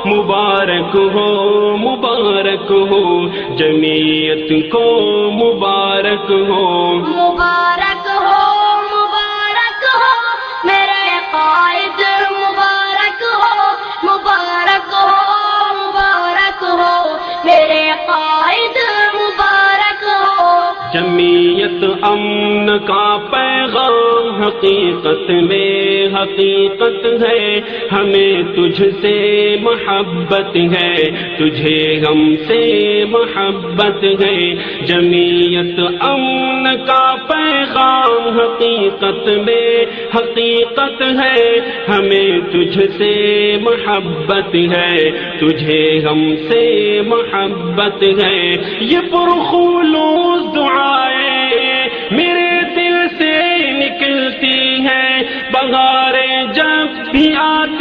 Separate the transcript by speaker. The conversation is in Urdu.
Speaker 1: مبارک ہو مبارک ہو، جمعیت کو مبارک ہو،
Speaker 2: مبارک ہو مبارک ہو میرے قائد، مبارک ہو مبارک ہو مبارک ہو میرے قائد، مبارک ہو۔
Speaker 1: جمعیت امن کا پیغام حقیقت میں حقیقت ہے، ہمیں تجھ سے محبت ہے، تجھے ہم سے محبت ہے۔ جمعیت امن کا پیغام حقیقت میں حقیقت ہے، ہمیں تجھ سے محبت ہے، تجھے ہم سے محبت ہے۔ یہ پرخلوص دعائیں میرے دل سے نکلتی ہیں، بہاریں جب بھی آتی